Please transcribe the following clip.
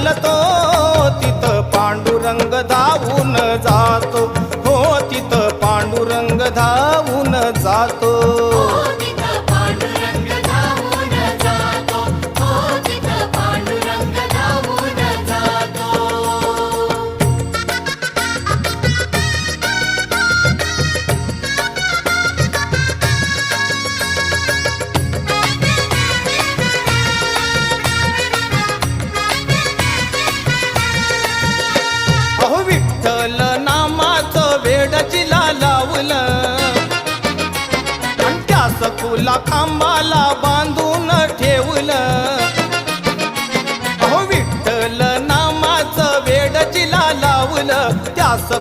चालतो तिथं पांडुरंग धावून जातो, हो तिथं पांडुरंग धावून जातो. अहो विठ्ठल नामाचं वेड जिला लावलं आणि त्या सखूला खांबाला बांधून ठेवलं. अहो विठ्ठल नामाचं वेड जिला लावलं त्या